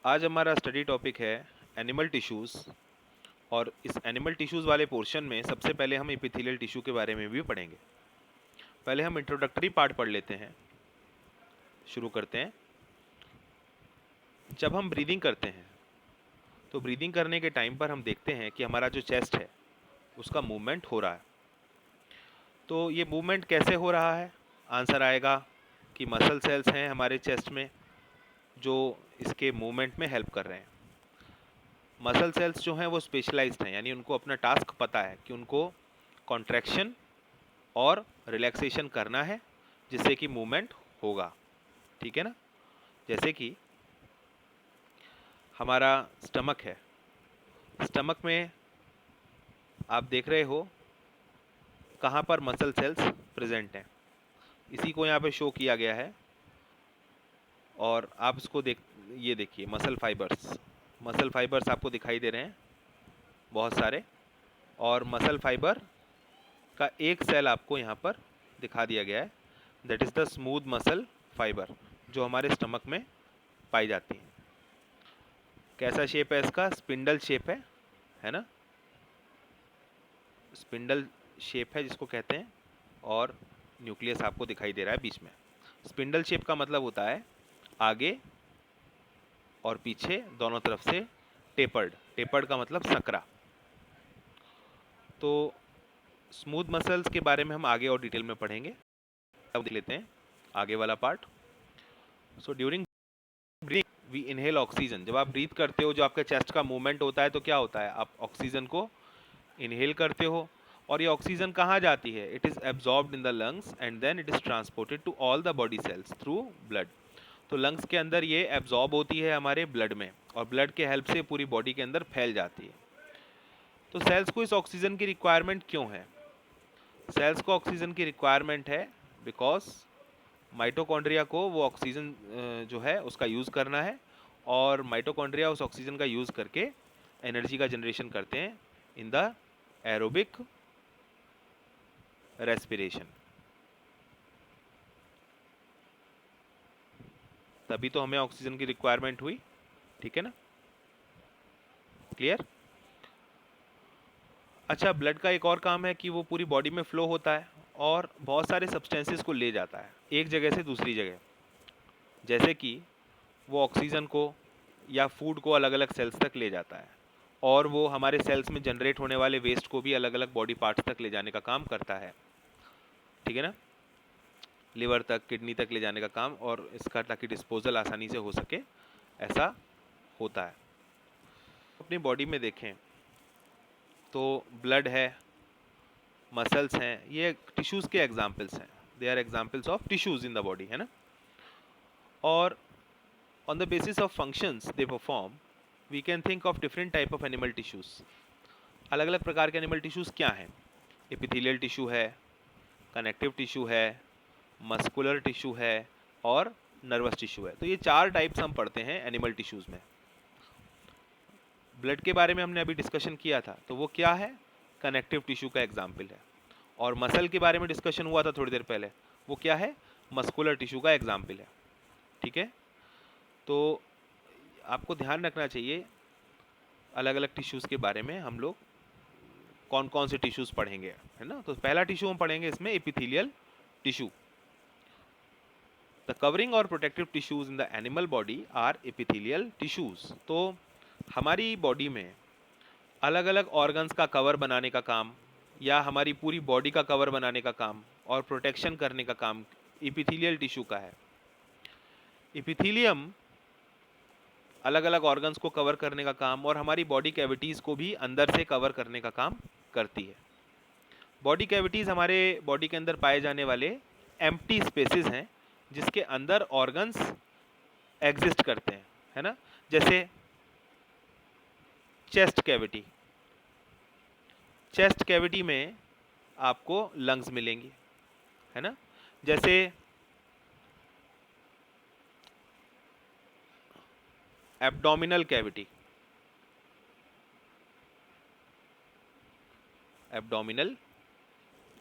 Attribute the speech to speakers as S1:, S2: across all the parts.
S1: आज हमारा study topic है एनिमल टिश्यूज़। और इस एनिमल टिश्यूज़ वाले पोर्शन में सबसे पहले हम एपिथेलियल टिश्यू के बारे में भी पढ़ेंगे। पहले हम इंट्रोडक्टरी पार्ट पढ़ लेते हैं, शुरू करते हैं। जब हम ब्रीदिंग करते हैं तो ब्रीदिंग करने के टाइम पर हम देखते हैं कि हमारा जो चेस्ट है उसका मूवमेंट हो रहा है। तो ये मूवमेंट कैसे हो रहा है? आंसर आएगा कि मसल सेल्स हैं हमारे चेस्ट में जो इसके मूवमेंट में हेल्प कर रहे हैं। मसल सेल्स जो हैं वो स्पेशलाइज्ड हैं, यानी उनको अपना टास्क पता है कि उनको कॉन्ट्रैक्शन और रिलैक्सेशन करना है जिससे कि मूवमेंट होगा। ठीक है ना? जैसे कि हमारा स्टमक है, स्टमक में आप देख रहे हो कहाँ पर मसल सेल्स प्रेजेंट हैं। इसी को यहाँ पे शो किया गया है और आप इसको ये देखिए मसल फाइबर्स आपको दिखाई दे रहे हैं बहुत सारे। और मसल फाइबर का एक सेल आपको यहाँ पर दिखा दिया गया है, that is the smooth muscle fibre, जो हमारे स्टमक में पाई जाती है। कैसा शेप है इसका? स्पिंडल शेप है ना? स्पिंडल शेप है जिसको कहते हैं, और न्यूक्लियस आपको दिखाई दे रहा है बीच में। स्पिंडल शेप का मतलब होता है आगे और पीछे दोनों तरफ से टेपर्ड। टेपर्ड का मतलब सकरा। तो स्मूथ मसल्स के बारे में हम आगे और डिटेल में पढ़ेंगे। अब देख लेते हैं आगे वाला part. So during breathing we inhale oxygen. जब आप ब्रीथ करते हो, जो आपके चेस्ट का मूवमेंट होता है, तो क्या होता है? आप ऑक्सीजन को इनहेल करते हो और ये ऑक्सीजन कहाँ जाती है? It is absorbed in the lungs and then it is transported to all the body cells through blood. तो लंग्स के अंदर ये एब्जॉर्ब होती है हमारे ब्लड में, और ब्लड के हेल्प से पूरी बॉडी के अंदर फैल जाती है। तो सेल्स को इस ऑक्सीजन की रिक्वायरमेंट क्यों है? सेल्स को ऑक्सीजन की रिक्वायरमेंट है बिकॉज माइटोकॉन्ड्रिया को वो ऑक्सीजन जो है उसका यूज़ करना है, और माइटोकॉन्ड्रिया उस ऑक्सीजन का यूज़ करके एनर्जी का जनरेशन करते हैं इन द एरोबिक रेस्पिरेशन। तभी तो हमें ऑक्सीजन की रिक्वायरमेंट हुई। ठीक है ना? क्लियर? अच्छा, ब्लड का एक और काम है कि वो पूरी बॉडी में फ्लो होता है और बहुत सारे सब्सटेंसेस को ले जाता है एक जगह से दूसरी जगह। जैसे कि वो ऑक्सीजन को या फूड को अलग अलग सेल्स तक ले जाता है, और वो हमारे सेल्स में जनरेट होने वाले वेस्ट को भी अलग अलग बॉडी पार्ट्स तक ले जाने का काम करता है। ठीक है ना? लिवर तक, किडनी तक ले जाने का काम, और इसका ताकि डिस्पोजल आसानी से हो सके, ऐसा होता है। अपनी बॉडी में देखें तो ब्लड है, मसल्स हैं, ये टिश्यूज़ के एग्जाम्पल्स हैं। They are examples of tissues in the body, है ना? और on the basis of functions they perform we can think of different type of animal tissues। अलग अलग प्रकार के एनिमल टिश्यूज़ क्या हैं? एपिथेलियल टिश्यू है, कनेक्टिव टिश्यू है, मस्कुलर टिश्यू है, और नर्वस टिश्यू है। तो ये चार टाइप्स हम पढ़ते हैं एनिमल टिश्यूज़ में। ब्लड के बारे में हमने अभी डिस्कशन किया था, तो वो क्या है? कनेक्टिव टिश्यू का एग्जाम्पल है। और मसल के बारे में डिस्कशन हुआ था थोड़ी देर पहले, वो क्या है? मस्कुलर टिश्यू का एग्जाम्पल है। ठीक है? तो आपको ध्यान रखना चाहिए अलग अलग टिश्यूज़ के बारे में हम लोग कौन कौन से टिश्यूज़ पढ़ेंगे, है ना? तो पहला टिश्यू हम पढ़ेंगे इसमें एपिथेलियल टिश्यू। द कवरिंग और protective tissues in the animal body are epithelial tissues. तो हमारी बॉडी में अलग अलग ऑर्गन्स का कवर बनाने का काम, या हमारी पूरी बॉडी का कवर बनाने का काम और प्रोटेक्शन करने का काम एपिथेलियल टिश्यू का है। एपिथेलियम अलग अलग ऑर्गन्स को कवर करने का काम और हमारी बॉडी कैविटीज़ को भी अंदर से कवर करने का काम करती है। बॉडी कैविटीज़ हमारे बॉडी के अंदर पाए जाने वाले एम्प्टी स्पेसेस हैं जिसके अंदर ऑर्गन्स एग्जिस्ट करते हैं, है ना? जैसे चेस्ट कैविटी, चेस्ट कैविटी में आपको लंग्स मिलेंगी, है ना? जैसे abdominal cavity, abdominal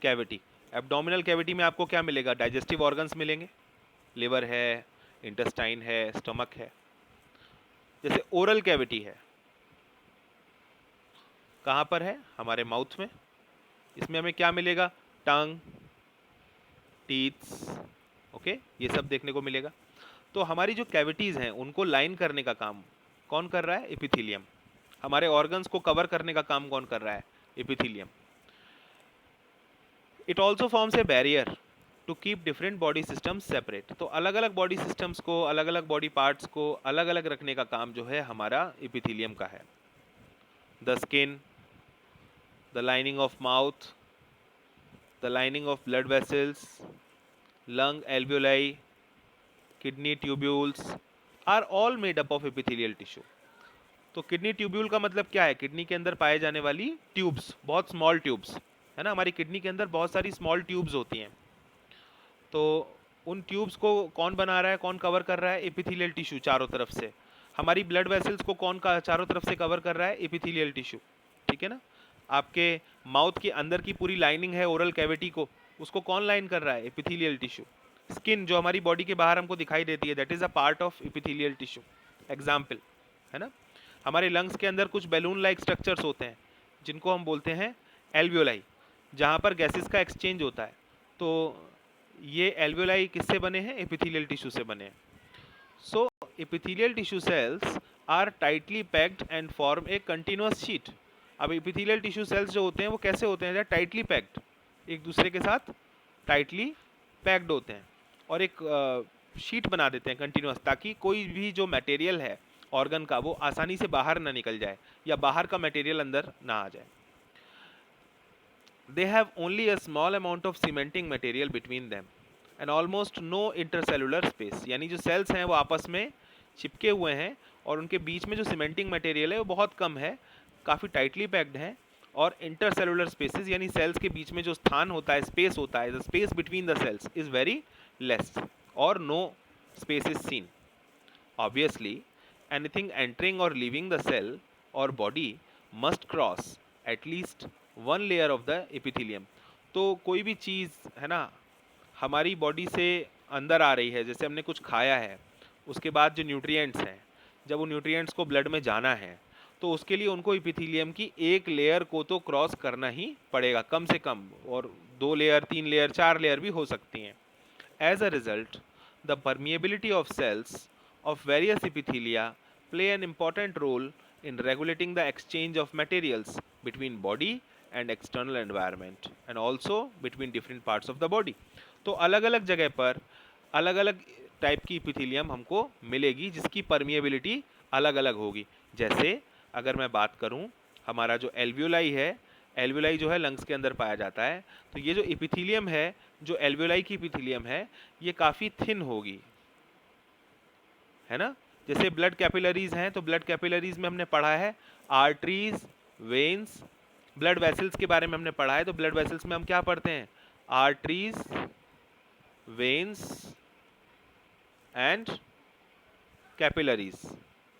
S1: cavity, abdominal cavity में आपको क्या मिलेगा? डाइजेस्टिव ऑर्गन्स मिलेंगे, लिवर है, इंटेस्टाइन है, स्टमक है। जैसे ओरल कैविटी है, कहाँ पर है? हमारे माउथ में। इसमें हमें क्या मिलेगा? टंग, टीथ्स, ओके, ये सब देखने को मिलेगा। तो हमारी जो कैविटीज हैं उनको लाइन करने का काम कौन कर रहा है? एपिथेलियम। हमारे ऑर्गन्स को कवर करने का काम कौन कर रहा है? Epithelium. It also forms a barrier to keep different body systems separate. तो अलग अलग बॉडी सिस्टम्स को, अलग अलग बॉडी पार्ट्स को अलग अलग रखने का काम जो है हमारा एपिथेलियम का है। The skin, the lining of mouth, the lining of blood vessels, lung alveoli, kidney tubules are all made up of epithelial tissue. तो किडनी ट्यूब्यूल का मतलब क्या है? किडनी के अंदर पाए जाने वाली ट्यूब्स, बहुत स्मॉल ट्यूब्स, है ना। हमारी किडनी के अंदर बहुत सारी स्मॉल ट्यूब्स होती हैं। तो उन ट्यूब्स को कौन बना रहा है, कौन कवर कर रहा है? एपिथेलियल टिश्यू चारों तरफ से। हमारी ब्लड वेसल्स को कौन का चारों तरफ से कवर कर रहा है? एपिथेलियल टिश्यू, ठीक है ना। आपके माउथ के अंदर की पूरी लाइनिंग है ओरल कैविटी को, उसको कौन लाइन कर रहा है? Epithelial tissue. स्किन जो हमारी बॉडी के बाहर हमको दिखाई देती है, that is a part of epithelial tissue, example, है ना। हमारे लंग्स के अंदर कुछ बैलून लाइक स्ट्रक्चर्स होते हैं जिनको हम बोलते हैं एल्वियोलाई, जहाँ पर गैसेस का एक्सचेंज होता है। तो ये एल्वियोलाई किससे बने हैं? एपिथेलियल टिश्यू से बने हैं। So epithelial tissue cells are tightly packed and form a continuous sheet. अब एपिथेलियल टिश्यू सेल्स जो होते हैं वो कैसे होते हैं? टाइटली पैक्ड, एक दूसरे के साथ टाइटली पैक्ड होते हैं और एक शीट बना देते हैं कंटिन्यूअस, ताकि कोई भी जो मटेरियल है ऑर्गन का वो आसानी से बाहर ना निकल जाए या बाहर का मटेरियल अंदर ना आ जाए। They have only a small amount of cementing material between them and almost no intercellular space। यानी जो सेल्स हैं वो आपस में चिपके हुए हैं और उनके बीच में जो सीमेंटिंग मटेरियल है वो बहुत कम है, काफ़ी टाइटली पैक्ड है। और इंटरसेलुलर स्पेसेस यानी सेल्स के बीच में जो स्थान होता है, स्पेस होता है, the space between the cells is very less और no space is seen. Obviously, anything entering or leaving the cell or body must cross at least one layer of the epithelium। तो कोई भी चीज़ है ना हमारी body से अंदर आ रही है, जैसे हमने कुछ खाया है, उसके बाद जो न्यूट्रिएंट्स हैं, जब वो न्यूट्रिएंट्स को ब्लड में जाना है तो उसके लिए उनको इपिथीलियम की एक लेयर को तो क्रॉस करना ही पड़ेगा कम से कम, और 2 लेयर, 3 लेयर, 4 लेयर भी हो सकती हैं। As a result, the permeability of cells of various epithelia play an important role in regulating the exchange of materials between body and external environment and also between different parts of the body। तो अलग अलग जगह पर अलग अलग type की epithelium हमको मिलेगी जिसकी परमिएबिलिटी अलग अलग होगी। जैसे अगर मैं बात करूं, हमारा जो एल्वियोलाई है, एल्वियोलाई जो है लंग्स के अंदर पाया जाता है, तो ये जो इपिथीलियम है, जो एल्वियोलाई की इपिथीलियम है, ये काफ़ी थिन होगी, है ना। जैसे ब्लड कैपिलरीज हैं, तो ब्लड कैपिलरीज में हमने पढ़ा है आर्टरीज, वेन्स। ब्लड वेसल्स के बारे में हमने पढ़ा है, तो ब्लड वेसल्स में हम क्या पढ़ते हैं? आर्टरीज, वेन्स एंड कैपिलरीज,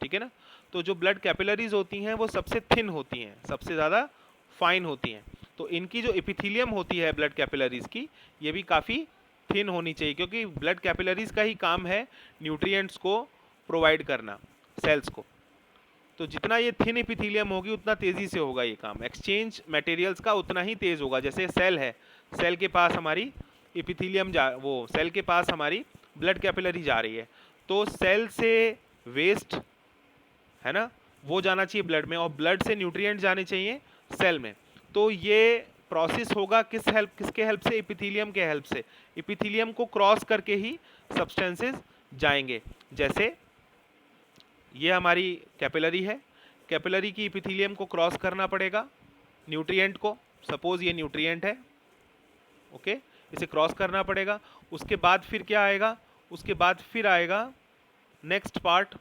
S1: ठीक है ना। तो जो ब्लड कैपिलरीज होती हैं वो सबसे थिन होती हैं, सबसे ज़्यादा फाइन होती हैं। तो इनकी जो एपिथीलियम होती है ब्लड कैपिलरीज की, ये भी काफ़ी थिन होनी चाहिए, क्योंकि ब्लड कैपिलरीज का ही काम है न्यूट्रिएंट्स को प्रोवाइड करना सेल्स को। तो जितना ये थिन एपिथीलियम होगी उतना तेज़ी से होगा ये काम, एक्सचेंज मटेरियल्स का उतना ही तेज़ होगा। जैसे सेल है, सेल के पास हमारी एपिथीलियम वो सेल के पास हमारी ब्लड कैपिलरी जा रही है, तो सेल से वेस्ट, है ना, वो जाना चाहिए ब्लड में, और ब्लड से न्यूट्रिएंट जाने चाहिए सेल में। तो ये प्रोसेस होगा किसके हेल्प से? एपिथीलियम के हेल्प से। एपिथीलियम को क्रॉस करके ही सब्सटेंसेस जाएंगे। जैसे ये हमारी कैपिलरी है, कैपिलरी की एपिथीलियम को क्रॉस करना पड़ेगा न्यूट्रिएंट को, सपोज ये न्यूट्रिएंट है, ओके, इसे क्रॉस करना पड़ेगा। उसके बाद फिर क्या आएगा? उसके बाद फिर आएगा next part,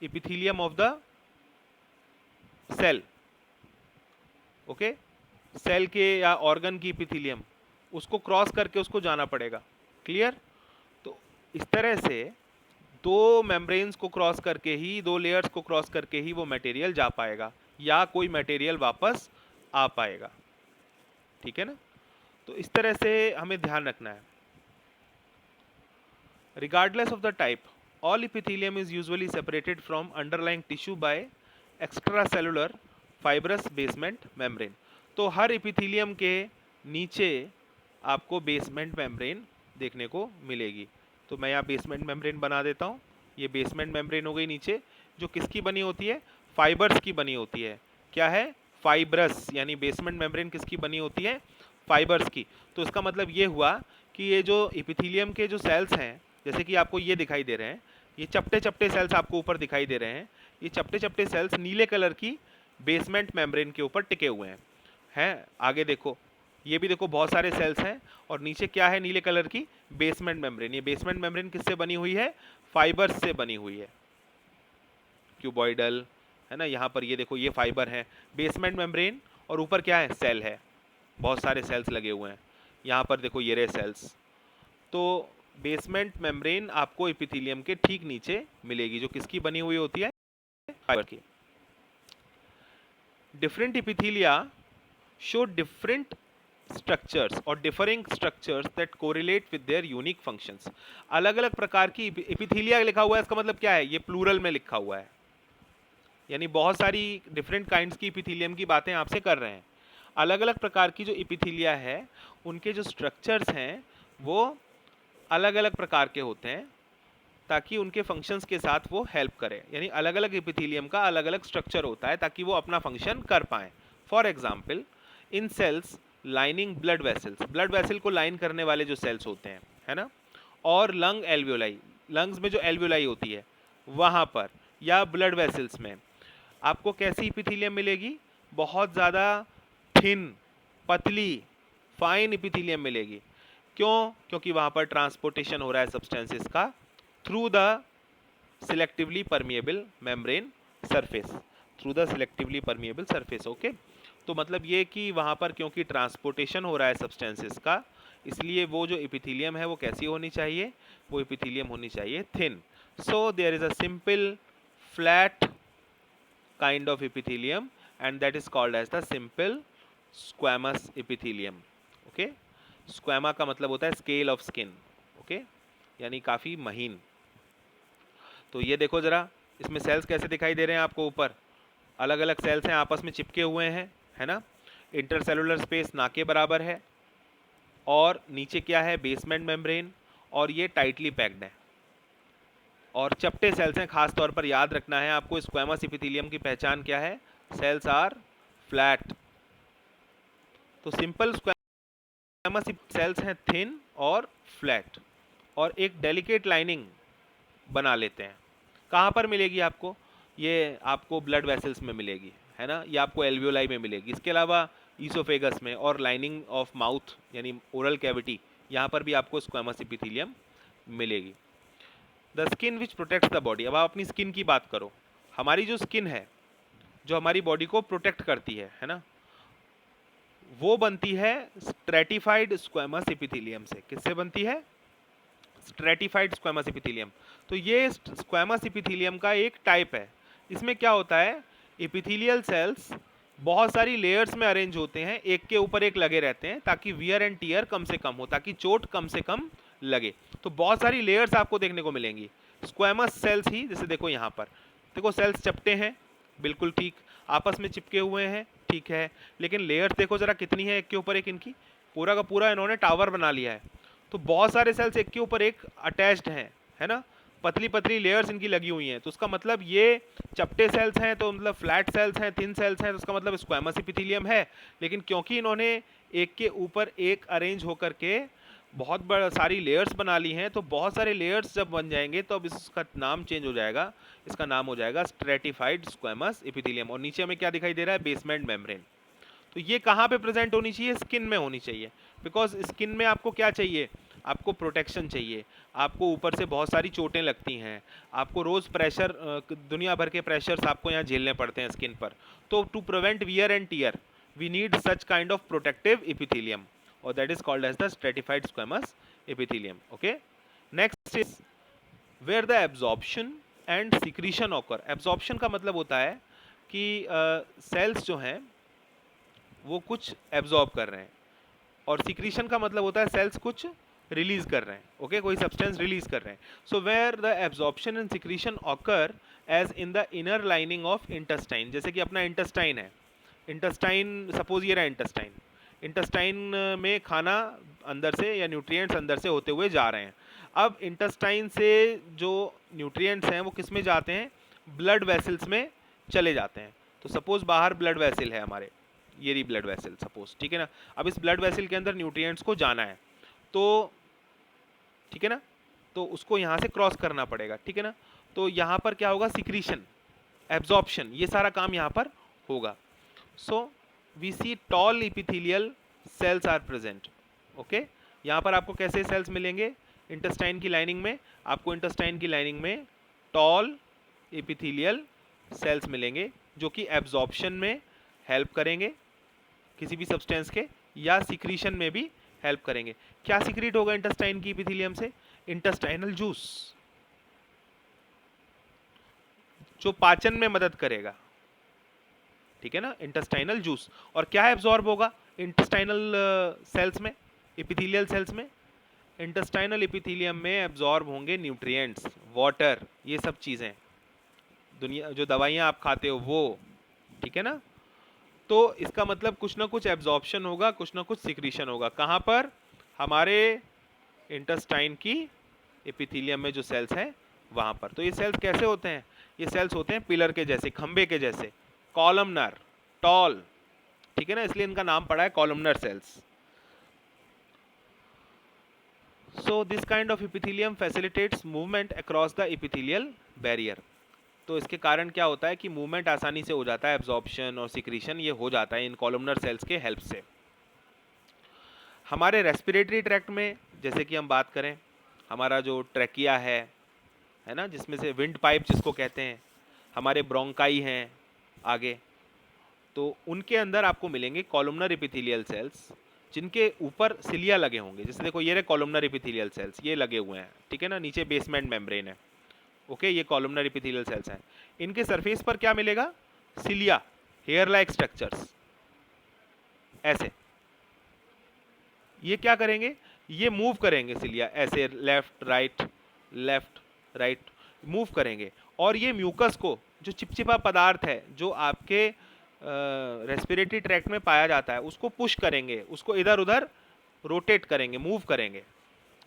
S1: epithelium of the cell, okay, cell के या ऑर्गन की एपिथीलियम, उसको क्रॉस करके उसको जाना पड़ेगा। क्लियर? तो इस तरह से 2 मेम्ब्रेन्स को क्रॉस करके ही, 2 लेयर्स को क्रॉस करके ही वो मटेरियल जा पाएगा या कोई मटेरियल वापस आ पाएगा, ठीक है ना। तो इस तरह से हमें ध्यान रखना है। Regardless of the type all epithelium is usually separated from underlying tissue bye extracellular fibrous basement membrane. तो हर इपिथेलियम के नीचे आपको बेसमेंट मेम्ब्रेन देखने को मिलेगी। तो मैं यहाँ बेसमेंट मेम्ब्रेन बना देता हूँ। ये बेसमेंट मेम्ब्रेन हो गई नीचे, जो किसकी बनी होती है? फाइबर्स की बनी होती है। क्या है? फाइब्रस, यानी बेसमेंट मेम्ब्रेन किसकी बनी होती है? फाइबर्स की। तो इसका मतलब ये हुआ कि ये जो इपिथेलियम के जो सेल्स हैं, जैसे कि आपको ये दिखाई दे रहे हैं, ये चपटे चपटे सेल्स आपको ऊपर दिखाई दे रहे हैं। ये चपटे चपटे सेल्स नीले कलर की बेसमेंट मेम्ब्रेन के ऊपर टिके हुए हैं। आगे देखो, ये भी देखो बहुत सारे सेल्स हैं, और नीचे क्या है? नीले कलर की बेसमेंट मेम्ब्रेन। ये बेसमेंट मेम्ब्रेन किससे बनी हुई है? फाइबर्स से बनी हुई है, क्यूबॉइडल, है ना। यहाँ पर ये देखो, ये फाइबर है, बेसमेंट मेम्ब्रेन, और ऊपर क्या है? सेल है, बहुत सारे सेल्स लगे हुए हैं। यहाँ पर देखो ये रहे सेल्स। तो बेसमेंट मेम्ब्रेन आपको एपिथेलियम के ठीक नीचे मिलेगी, जो किसकी बनी हुई होती है? फाइबर की। Different epithelia show different structures और differing structures that correlate with their unique functions. अलग अलग प्रकार की एपिथेलिया लिखा हुआ है, इसका मतलब क्या है? ये प्लूरल में लिखा हुआ है, यानी बहुत सारी डिफरेंट काइंड्स की एपिथेलियम की बातें आपसे कर रहे हैं। अलग अलग प्रकार की जो एपिथेलिया है, उनके जो स्ट्रक्चर्स हैं वो अलग अलग प्रकार के होते हैं, ताकि उनके फंक्शंस के साथ वो हेल्प करें। यानी अलग अलग एपिथेलियम का अलग अलग स्ट्रक्चर होता है ताकि वो अपना फंक्शन कर पाएँ। For example, in cells lining blood vessels, blood vessel को लाइन करने वाले जो सेल्स होते हैं, है ना, और लंग एल्वियोलाई, लंग्स में जो एल्वियोलाई होती है वहाँ पर, या ब्लड वेसल्स में आपको कैसी एपिथेलियम मिलेगी? बहुत ज़्यादा थिन, पतली, फाइन एपिथेलियम मिलेगी। क्यों? क्योंकि वहाँ पर ट्रांसपोर्टेशन हो रहा है सब्सटेंसेस का through the selectively permeable membrane surface, through the selectively permeable surface. Okay, तो मतलब ये कि वहाँ पर क्योंकि ट्रांसपोर्टेशन हो रहा है सब्सटेंसेस का, इसलिए वो जो एपिथेलियम है वो कैसी होनी चाहिए? वो एपिथेलियम होनी चाहिए thin. So there is a simple flat kind of epithelium, and that is called as the simple squamous epithelium. Okay, squama का मतलब होता है scale of skin. Okay, यानी काफ़ी महीन। तो ये देखो ज़रा, इसमें सेल्स कैसे दिखाई दे रहे हैं आपको? ऊपर अलग अलग सेल्स हैं, आपस में चिपके हुए हैं, है ना। इंटरसेलुलर स्पेस ना के बराबर है, और नीचे क्या है? बेसमेंट मेम्ब्रेन, और ये टाइटली पैक्ड है, और चपटे सेल्स हैं। खास तौर पर याद रखना है आपको, स्क्वैमस एपिथेलियम की पहचान क्या है? Cells are flat. तो सिंपल स्क्वैमस सेल्स हैं थिन और फ्लैट, और एक डेलिकेट लाइनिंग बना लेते हैं। कहाँ पर मिलेगी आपको? ये आपको ब्लड वेसल्स में मिलेगी, है ना, ये आपको एल्वियोलाई में मिलेगी। इसके अलावा ईसोफेगस में और लाइनिंग ऑफ माउथ यानी ओरल कैविटी, यहाँ पर भी आपको स्क्वैमस एपिथेलियम मिलेगी। The skin which protects the body. अब आप अपनी स्किन की बात करो। हमारी जो स्किन है, जो हमारी बॉडी को प्रोटेक्ट करती है ना, वो बनती है स्ट्रेटिफाइड स्क्वैमस एपिथेलियम से। किससे बनती है? Stratified squamous epithelium. तो ये स्क्वैमस एपिथेलियम का एक टाइप है। इसमें क्या होता है? एपिथेलियल सेल्स बहुत सारी लेयर्स में अरेंज होते हैं, एक के ऊपर एक लगे रहते हैं, ताकि वियर एंड टीयर कम से कम हो, ताकि चोट कम से कम लगे। तो बहुत सारी लेयर्स आपको देखने को मिलेंगी स्क्वैमस सेल्स ही। जैसे देखो यहाँ पर, देखो सेल्स चपटे हैं, बिल्कुल ठीक, आपस में चिपके हुए हैं, ठीक है, लेकिन लेयर्स देखो जरा कितनी है एक के ऊपर एक इनकी। पूरा का पूरा इन्होंने टावर बना लिया है। तो बहुत सारे सेल्स एक के ऊपर एक अटैच्ड हैं, है ना, पतली पतली लेयर्स इनकी लगी हुई हैं। तो उसका मतलब ये चपटे सेल्स हैं, तो मतलब फ्लैट सेल्स हैं, थिन सेल्स हैं, तो उसका मतलब स्क्वैमस एपिथेलियम है। लेकिन क्योंकि इन्होंने एक के ऊपर एक अरेंज होकर के बहुत बड़ा सारी लेयर्स बना ली हैं, तो बहुत सारे लेयर्स जब बन जाएंगे तो अब इसका नाम चेंज हो जाएगा, इसका नाम हो जाएगा स्ट्रेटिफाइड स्क्वैमस एपिथेलियम। और नीचे हमें क्या दिखाई दे रहा है? Basement membrane. तो ये कहाँ पे प्रेजेंट होनी चाहिए? स्किन में होनी चाहिए, बिकॉज स्किन में आपको क्या चाहिए? आपको प्रोटेक्शन चाहिए। आपको ऊपर से बहुत सारी चोटें लगती हैं, आपको रोज़ प्रेशर, दुनिया भर के प्रेशर्स आपको यहाँ झेलने पड़ते हैं स्किन पर। तो to prevent wear and tear we need such kind of protective epithelium, और that is called as the stratified squamous epithelium. Okay, next is where the absorption and secretion occur. Absorption का मतलब होता है कि sales जो हैं वो कुछ एब्जॉर्ब कर रहे हैं, और सिक्रीशन का मतलब होता है सेल्स कुछ रिलीज कर रहे हैं, ओके, कोई सब्सटेंस रिलीज कर रहे हैं. So where the absorption and secretion occur as in the inner lining of intestine. जैसे कि अपना इंटेस्टाइन है, इंटेस्टाइन सपोज ये रहा इंटेस्टाइन, इंटेस्टाइन में खाना अंदर से या न्यूट्रिएंट्स अंदर से होते हुए जा रहे हैं. अब इंटेस्टाइन से जो न्यूट्रिएंट्स हैं वो किस में जाते हैं, ब्लड वेसल्स में चले जाते हैं. तो सपोज बाहर ब्लड वेसल है हमारे, ये रही ब्लड वेसल सपोज, ठीक है ना. अब इस ब्लड वेसल के अंदर न्यूट्रिएंट्स को जाना है, तो ठीक है ना, तो उसको यहाँ से क्रॉस करना पड़ेगा, ठीक है ना. तो यहाँ पर क्या होगा, सिक्रीशन, एब्जॉर्प्शन, ये सारा काम यहाँ पर होगा. So we see tall epithelial cells are present, okay. यहाँ पर आपको कैसे सेल्स मिलेंगे, इंटेस्टाइन की लाइनिंग में, आपको इंटेस्टाइन की लाइनिंग में टॉल इपिथेलियल सेल्स मिलेंगे जो कि एब्जॉर्प्शन में हेल्प करेंगे किसी भी सब्सटेंस के, या सिक्रीशन में भी हेल्प करेंगे. क्या सिक्रीट होगा इंटेस्टाइन की इपिथेलियम से, इंटेस्टाइनल जूस, जो पाचन में मदद करेगा, ठीक है ना, इंटेस्टाइनल जूस. और क्या एब्जॉर्ब होगा इंटेस्टाइनल सेल्स में, इपिथेलियल सेल्स में, इंटेस्टाइनल इपिथेलियम में एब्जॉर्ब होंगे न्यूट्रिएंट्स, वाटर, ये सब चीज़ें, दुनिया जो दवाइयाँ आप खाते हो वो, ठीक है ना. तो इसका मतलब कुछ ना कुछ एब्जॉर्प्शन होगा, कुछ ना कुछ सिक्रीशन होगा. कहाँ पर, हमारे इंटेस्टाइन की एपिथेलियम में जो सेल्स हैं वहाँ पर. तो ये सेल्स कैसे होते हैं, ये सेल्स होते हैं पिलर के जैसे, खंबे के जैसे, कॉलमनर, टॉल, ठीक है ना, इसलिए इनका नाम पड़ा है columnar sales. So this kind of epithelium facilitates movement across the epithelial barrier. तो इसके कारण क्या होता है कि मूवमेंट आसानी से हो जाता है, एब्जॉर्प्शन और सिक्रीशन ये हो जाता है इन कॉलमनर सेल्स के हेल्प से. हमारे रेस्पिरेटरी ट्रैक्ट में जैसे कि हम बात करें, हमारा जो ट्रैकिया है ना, जिसमें से विंड पाइप जिसको कहते हैं, हमारे ब्रोंकाई हैं आगे, तो उनके अंदर आपको मिलेंगे कॉलमनर एपिथेलियल सेल्स जिनके ऊपर सिलिया लगे होंगे. जैसे देखो ये रहे कॉलमनर एपिथेलियल सेल्स, ये लगे हुए हैं, ठीक है ना, नीचे बेसमेंट मेम्ब्रेन है, ओके, ये कॉलमनर एपिथेलियल सेल्स हैं. इनके सरफेस पर क्या मिलेगा, सिलिया, हेयर लाइक स्ट्रक्चर्स, ऐसे. ये क्या करेंगे, ये मूव करेंगे सिलिया ऐसे, लेफ्ट राइट मूव करेंगे. और ये म्यूकस को, जो चिपचिपा पदार्थ है जो आपके रेस्पिरेटरी ट्रैक्ट में पाया जाता है, उसको पुश करेंगे, उसको इधर उधर रोटेट करेंगे, मूव करेंगे.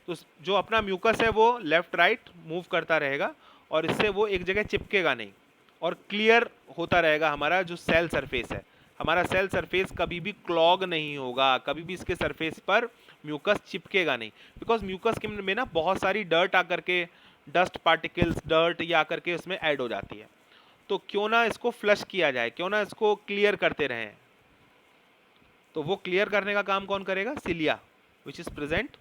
S1: तो जो अपना म्यूकस है वो लेफ्ट राइट मूव करता रहेगा और इससे वो एक जगह चिपकेगा नहीं और क्लियर होता रहेगा. हमारा जो सेल सरफेस है, हमारा सेल सरफेस कभी भी क्लॉग नहीं होगा, कभी भी इसके सरफेस पर म्यूकस चिपकेगा नहीं. बिकॉज म्यूकस में ना बहुत सारी डर्ट आकर के, डस्ट पार्टिकल्स, डर्ट ये आकर के उसमें ऐड हो जाती है. तो क्यों ना इसको फ्लश किया जाए, क्यों ना इसको क्लियर करते रहें. तो वो क्लियर करने का काम कौन करेगा, cilia, which is present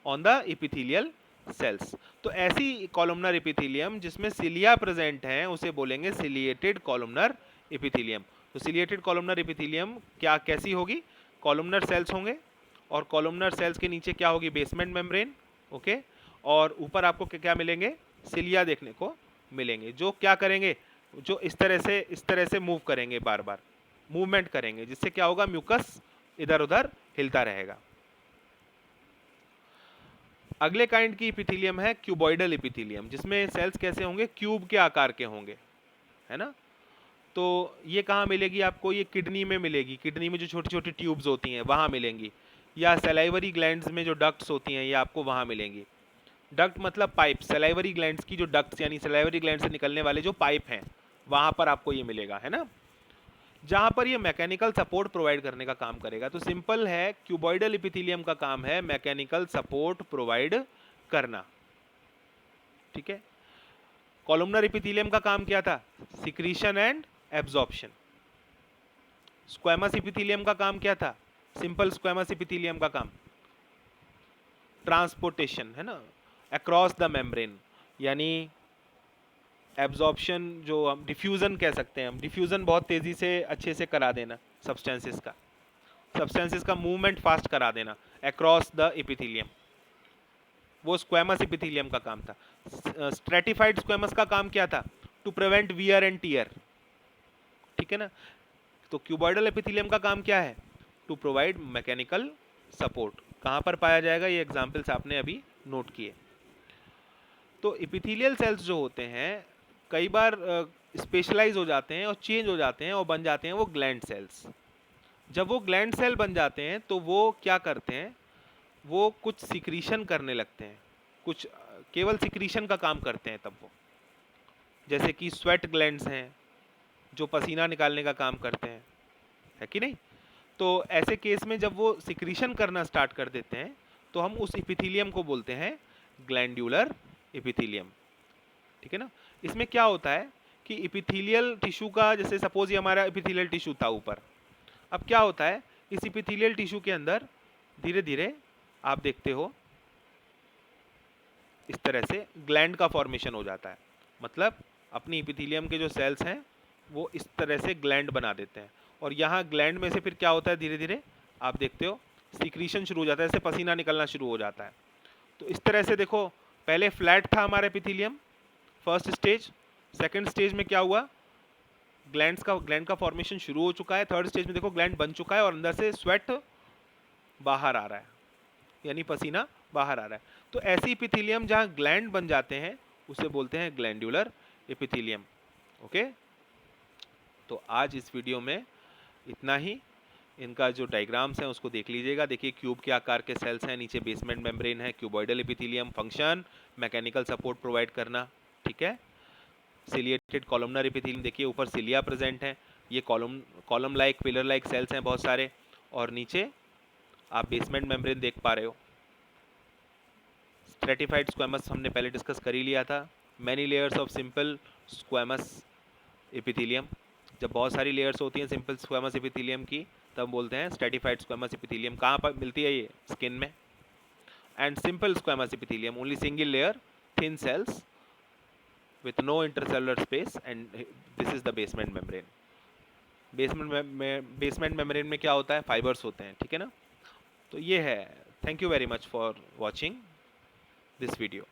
S1: on the epithelial cells. तो ऐसी कॉलमनर एपिथेलियम जिसमें सिलिया प्रेजेंट हैं उसे बोलेंगे सिलिएटेड कॉलमनर एपिथेलियम. तो सिलिएटेड कॉलमनर एपिथेलियम क्या कैसी होगी, कॉलमनर सेल्स होंगे और कॉलमनर सेल्स के नीचे क्या होगी, बेसमेंट मेम्ब्रेन, ओके, और ऊपर आपको क्या मिलेंगे, सिलिया देखने को मिलेंगे, जो क्या करेंगे, जो इस तरह से मूव करेंगे, बार बार मूवमेंट करेंगे, जिससे क्या होगा, म्यूकस इधर उधर हिलता रहेगा. अगले काइंड की एपिथेलियम है क्यूबॉइडल एपिथेलियम, जिसमें सेल्स कैसे होंगे, क्यूब के आकार के होंगे, है ना. तो ये कहाँ मिलेगी आपको, ये किडनी में मिलेगी, किडनी में जो छोटी छोटी ट्यूब्स होती हैं वहाँ मिलेंगी, या सलाइवरी ग्लैंड्स में जो डक्ट्स होती हैं ये आपको वहाँ मिलेंगी. डक्ट मतलब पाइप, सलाइवरी ग्लैंड्स की जो डक्ट्स यानी सलाइवरी ग्लैंड से निकलने वाले जो पाइप हैं वहाँ पर आपको ये मिलेगा, है ना, जहाँ पर ये मैकेनिकल सपोर्ट प्रोवाइड करने का काम करेगा. तो सिंपल है, क्यूबॉइडल एपिथेलियम का काम है मैकेनिकल सपोर्ट प्रोवाइड करना, ठीक है. कॉलमनर एपिथेलियम का काम क्या था, secretion and absorption. Squamous epithelium का काम क्या था, सिंपल स्क्वैमस एपिथेलियम का काम ट्रांसपोर्टेशन, है ना, अक्रॉस द मेम्ब्रेन, यानी एब्जॉर्प्शन, जो हम डिफ्यूज़न कह सकते हैं, हम डिफ्यूज़न बहुत तेज़ी से अच्छे से करा देना, सब्सटेंसेस का मूवमेंट फास्ट करा देना अक्रॉस द एपिथेलियम, वो स्क्वैमस एपिथेलियम का काम था. स्ट्रेटिफाइड स्क्वैमस का काम क्या था, to prevent wear and tear, ठीक है ना. तो क्यूबॉइडल एपिथेलियम का काम क्या है, टू प्रोवाइड मैकेनिकल सपोर्ट. कहाँ पर पाया जाएगा, ये एग्जाम्पल्स आपने अभी नोट किए। तो इपिथेलियल सेल्स जो होते हैं कई बार स्पेशलाइज हो जाते हैं और चेंज हो जाते हैं और बन जाते हैं वो ग्लैंड सेल्स। जब वो ग्लैंड सेल बन जाते हैं तो वो क्या करते हैं, वो कुछ सिक्रीशन करने लगते हैं, कुछ केवल सिक्रीशन का काम करते हैं तब वो, जैसे कि स्वेट ग्लैंड्स हैं जो पसीना निकालने का काम करते हैं, है कि नहीं। तो ऐसे केस में जब वो सिक्रीशन करना स्टार्ट कर देते हैं तो हम उस इपिथीलियम को बोलते हैं ग्लैंड्यूलर इपिथीलियम, ठीक है ना। इसमें क्या होता है कि इपिथीलियल टिश्यू का, जैसे सपोज ये हमारा इपिथीलियल टिश्यू था ऊपर, अब क्या होता है इस इपिथीलियल टिश्यू के अंदर धीरे धीरे आप देखते हो इस तरह से ग्लैंड का फॉर्मेशन हो जाता है। मतलब अपनी इपिथीलियम के जो सेल्स हैं वो इस तरह से ग्लैंड बना देते हैं, और यहाँ ग्लैंड में से फिर क्या होता है, धीरे धीरे आप देखते हो सिक्रीशन शुरू हो जाता है, जैसे पसीना निकलना शुरू हो जाता है। तो इस तरह से देखो, पहले फ्लैट था हमारा epithelium first stage, second stage में क्या हुआ, ग्लैंड का फॉर्मेशन शुरू हो चुका है, थर्ड स्टेज में देखो ग्लैंड बन चुका है और अंदर से स्वेट बाहर आ रहा है, यानी पसीना बाहर आ रहा है। तो ऐसी एपिथेलियम जहां ग्लैंड बन जाते हैं उसे बोलते हैं ग्लैंडुलर एपिथेलियम। ओके, तो आज इस वीडियो में इतना ही। इनका जो डायग्राम्स हैं उसको देख लीजिएगा। देखिए क्यूब के आकार के सेल्स हैं, नीचे बेसमेंट मेम्ब्रेन है, cuboidal epithelium, function mechanical support provide करना, ठीक है। सिलिएटेड कॉलमनर एपिथेलियम, देखिए ऊपर सिलिया प्रेजेंट है, ये column like pillar like cells हैं बहुत सारे, और नीचे आप बेसमेंट मेम्ब्रेन देख पा रहे हो। स्ट्रेटिफाइड स्क्वेमस हमने पहले डिस्कस कर ही लिया था। Many layers of simple squamous epithelium, जब बहुत सारी लेयर्स होती हैं सिंपल स्क्वेमस एपिथेलियम की तब बोलते हैं स्ट्रेटिफाइड स्क्वेमस एपिथेलियम। कहाँ पर मिलती है ये, स्किन में। And simple squamous epithelium only single layer thin cells with no intercellular space and this is the basement membrane। Basement membrane में क्या होता है, फाइबर्स होते हैं, ठीक है ना। तो ये है। Thank you very much for watching this video.